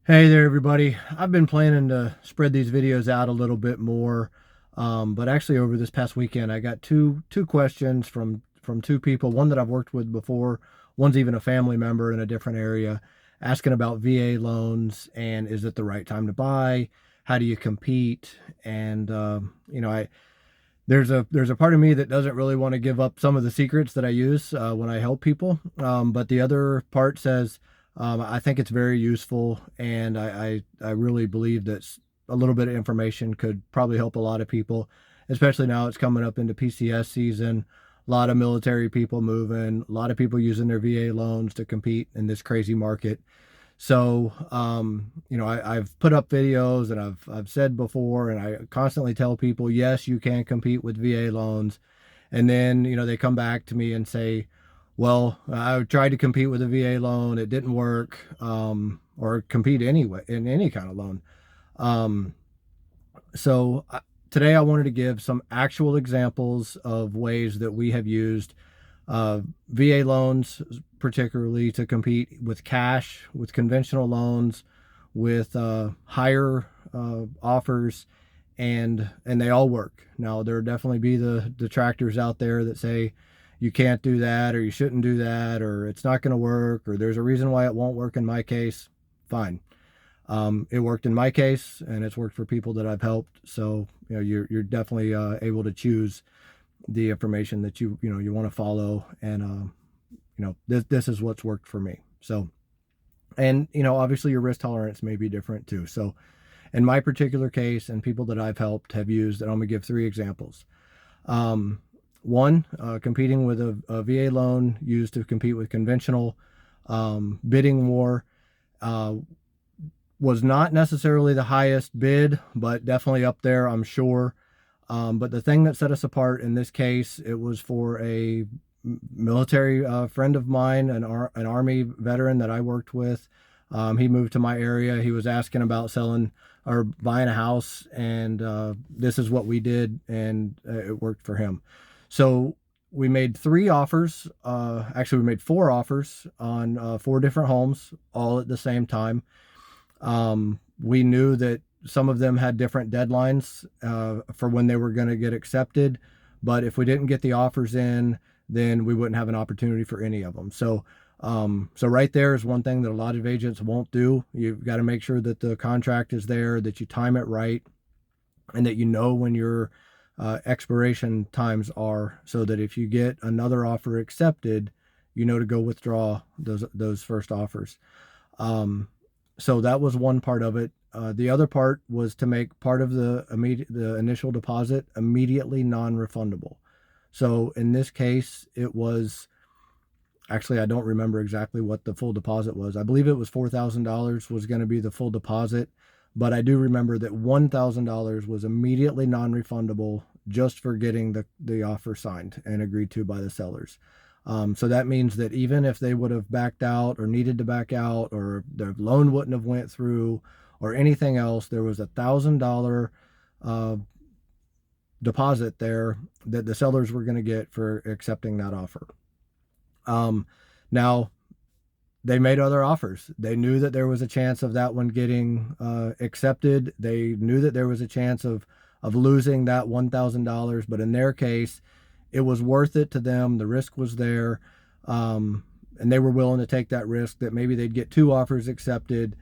Hey there, everybody. I've been planning to spread these videos out a little bit more, but actually over this past weekend, I got two questions from two people. One that I've worked with before, one's even a family member in a different area, asking about VA loans and is it the right time to buy? How do you compete? And I there's a part of me that doesn't really want to give up some of the secrets that I use when I help people, but the other part says I think it's very useful, and I really believe that a little bit of information could probably help a lot of people, especially now it's coming up into PCS season. A lot of military people moving, a lot of people using their VA loans to compete in this crazy market. So, I've put up videos and I've said before, and I constantly tell people, yes, you can compete with VA loans. And then, they come back to me and say, well, I tried to compete with a VA loan, it didn't work, or compete anyway in any kind of loan. Um, so today I wanted to give some actual examples of ways that we have used VA loans, particularly to compete with cash, with conventional loans, with higher offers, and they all work. Now there definitely be the detractors out there that say you can't do that, or you shouldn't do that, or it's not going to work, or there's a reason why it won't work in my case. Fine. It worked in my case, and it's worked for people that I've helped. So you're definitely able to choose the information that you want to follow, and this is what's worked for me. So, and obviously your risk tolerance may be different too. So in my particular case, and people that I've helped have used, and I'm gonna give three examples. um, One, competing with a VA loan used to compete with conventional, bidding war, uh, was not necessarily the highest bid, but definitely up there, I'm sure. But the thing that set us apart in this case, it was for a military friend of mine, an Army veteran that I worked with. He moved to my area. He was asking about selling or buying a house, and this is what we did, and it worked for him. So we made three offers. Actually, we made four offers on four different homes, all at the same time. We knew that some of them had different deadlines for when they were going to get accepted, but if we didn't get the offers in, then we wouldn't have an opportunity for any of them. So right there is one thing that a lot of agents won't do. You've got to make sure that the contract is there, that you time it right, and that you know when your expiration times are, so that if you get another offer accepted, you know to go withdraw those first offers. Um, so that was one part of it. The other part was to make part of the initial deposit immediately non-refundable. So in this case, it was actually, I don't remember exactly what the full deposit was. I believe it was $4,000 was going to be the full deposit, but I do remember that $1,000 was immediately non-refundable just for getting the offer signed and agreed to by the sellers. So that means that even if they would have backed out or needed to back out, or their loan wouldn't have went through or anything else, there was $1,000 uh, deposit there that the sellers were going to get for accepting that offer. Um, Now they made other offers. They knew that there was a chance of that one getting accepted. They knew that there was a chance of losing that $1,000, but in their case, it was worth it to them. The risk was there, and they were willing to take that risk that maybe they'd get two offers accepted,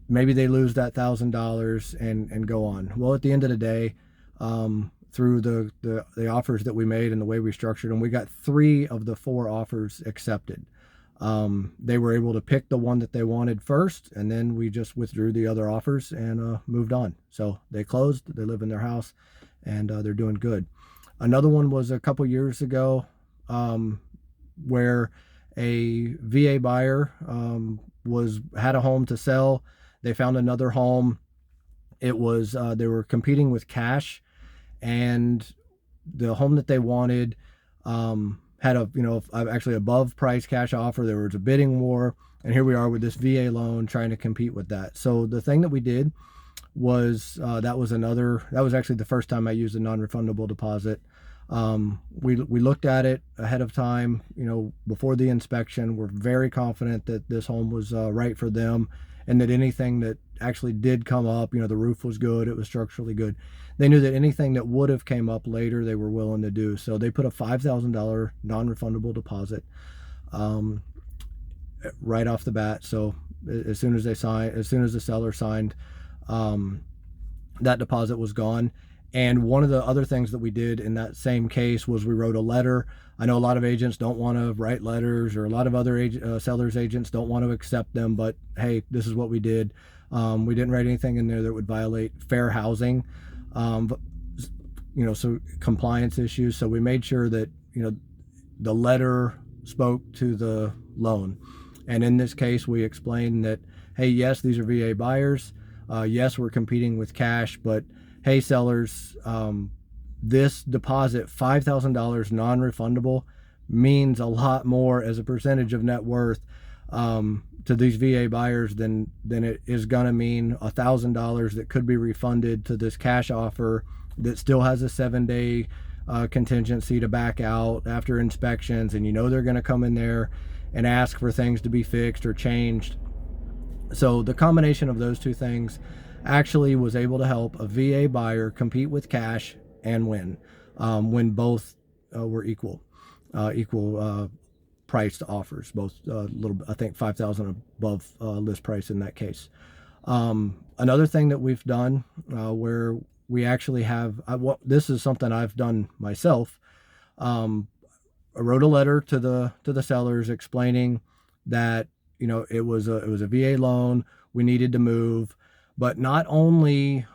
maybe they lose that $1,000 and go on. Well, at the end of the day, through the offers that we made and the way we structured them, we got three of the four offers accepted. They were able to pick the one that they wanted first, and then we just withdrew the other offers and moved on. So they closed, they live in their house, and they're doing good. Another one was a couple years ago, where a VA buyer was had a home to sell. They found another home. It was they were competing with cash, and the home that they wanted had a actually above price cash offer. There was a bidding war, and here we are with this VA loan trying to compete with that. So the thing that we did was that was actually the first time I used a non-refundable deposit. We looked at it ahead of time, before the inspection. We're very confident that this home was right for them, and that anything that actually did come up, the roof was good, it was structurally good. They knew that anything that would have came up later, they were willing to do. So they put a $5,000 non-refundable deposit right off the bat. So as soon as the seller signed, that deposit was gone. And one of the other things that we did in that same case was we wrote a letter. I know a lot of agents don't want to write letters, or a lot of other sellers agents don't want to accept them, but hey, this is what we did. We didn't write anything in there that would violate fair housing, so compliance issues. So we made sure that, the letter spoke to the loan. And in this case, we explained that, hey, yes, these are VA buyers. Yes, we're competing with cash, but hey, sellers, this deposit, $5,000 non-refundable, means a lot more as a percentage of net worth to these VA buyers than it is going to mean $1,000 that could be refunded to this cash offer that still has a 7-day contingency to back out after inspections. And they're going to come in there and ask for things to be fixed or changed. So the combination of those two things actually was able to help a VA buyer compete with cash and win when both were equal priced offers, both I think $5,000 above list price in that case. Another thing that we've done where we actually have, this is something I've done myself. I wrote a letter to the sellers explaining that it was a VA loan, we needed to move. But not only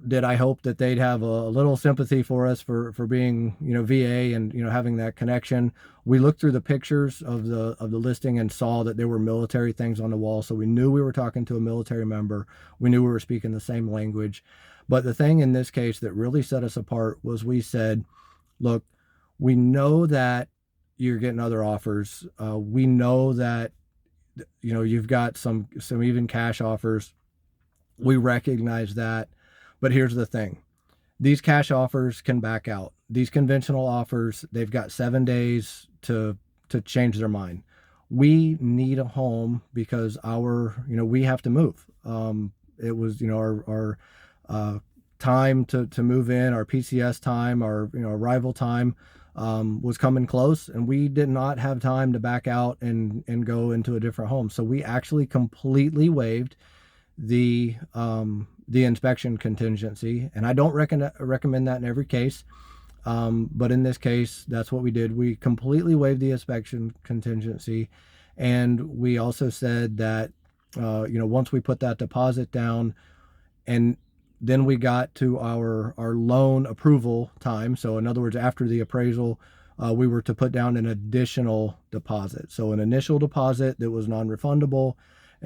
did I hope that they'd have a little sympathy for us for being, VA and, having that connection. We looked through the pictures of the listing and saw that there were military things on the wall. So we knew we were talking to a military member. We knew we were speaking the same language. But the thing in this case that really set us apart was we said, look, we know that you're getting other offers. We know that, you've got some even cash offers. We recognize that, but here's the thing. These cash offers can back out. These conventional offers, they've got 7 days to change their mind. We need a home because we have to move. It was, our time to move in, our PCS time, our, arrival time was coming close, and we did not have time to back out and go into a different home. So we actually completely waived the inspection contingency, and I don't recommend that in every case, but in this case, that's what we did. We completely waived the inspection contingency, and we also said that once we put that deposit down, and then we got to our loan approval time. So in other words, after the appraisal, we were to put down an additional deposit. So an initial deposit that was non-refundable.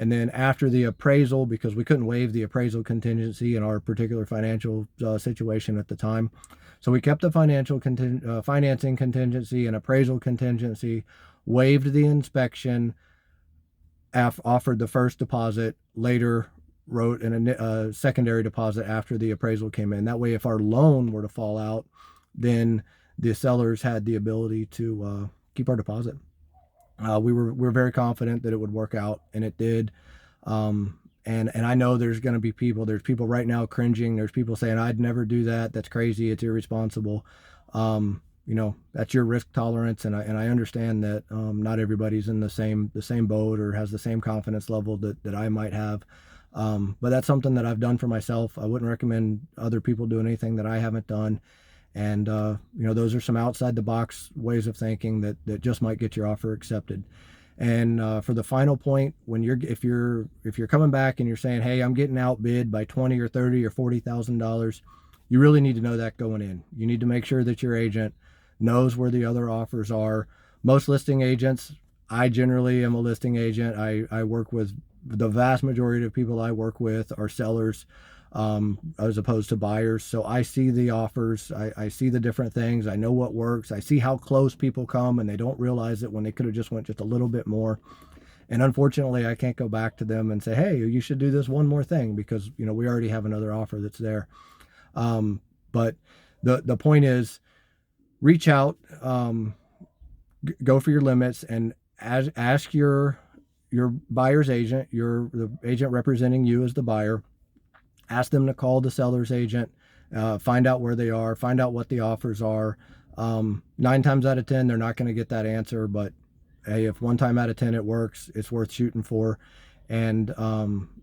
And then after the appraisal, because we couldn't waive the appraisal contingency in our particular financial situation at the time. So we kept the financing contingency and appraisal contingency, waived the inspection, offered the first deposit, later wrote a secondary deposit after the appraisal came in. That way, if our loan were to fall out, then the sellers had the ability to keep our deposit. We were very confident that it would work out, and it did. And I know there's people right now cringing. There's people saying, I'd never do that. That's crazy. It's irresponsible. That's your risk tolerance. And I understand that not everybody's in the same boat or has the same confidence level that I might have. But that's something that I've done for myself. I wouldn't recommend other people doing anything that I haven't done. And, those are some outside the box ways of thinking that just might get your offer accepted. And for the final point, if you're coming back and you're saying, hey, I'm getting outbid by $20 or $30 or $40,000, you really need to know that going in. You need to make sure that your agent knows where the other offers are. Most listing agents, I generally am a listing agent. I work with the vast majority of people I work with are sellers, as opposed to buyers. So I see the offers, I see the different things, I know what works, I see how close people come and they don't realize it when they could have just went just a little bit more. And unfortunately, I can't go back to them and say, hey, you should do this one more thing because, we already have another offer that's there. But the point is, reach out, go for your limits, and ask your buyer's agent, the agent representing you as the buyer. Ask them to call the seller's agent, find out where they are, find out what the offers are. 9 times out of 10, they're not going to get that answer, but hey, if 1 time out of 10 it works, it's worth shooting for. And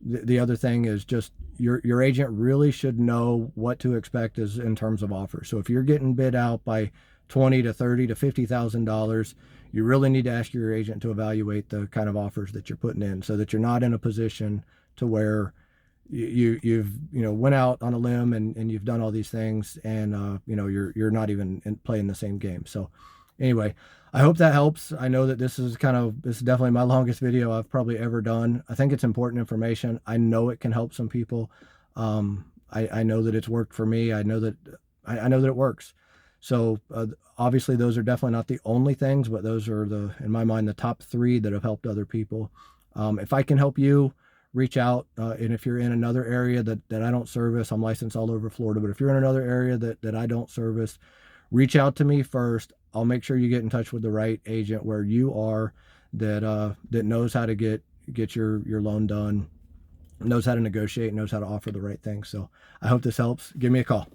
the other thing is just your agent really should know what to expect as in terms of offers. So if you're getting bid out by 20 to 30 to $50,000, you really need to ask your agent to evaluate the kind of offers that you're putting in, so that you're not in a position to where you've went out on a limb and you've done all these things, and you're not even playing the same game. So anyway, I hope that helps. I know that this is definitely my longest video I've probably ever done. I think it's important information. I know it can help some people. I know that it's worked for me. I know that it works. So obviously those are definitely not the only things, but those are in my mind, the top 3 that have helped other people. If I can help you, reach out. And if you're in another area that I don't service, I'm licensed all over Florida, but if you're in another area that I don't service, reach out to me first. I'll make sure you get in touch with the right agent where you are, that knows how to get your loan done, knows how to negotiate, knows how to offer the right thing. So I hope this helps. Give me a call.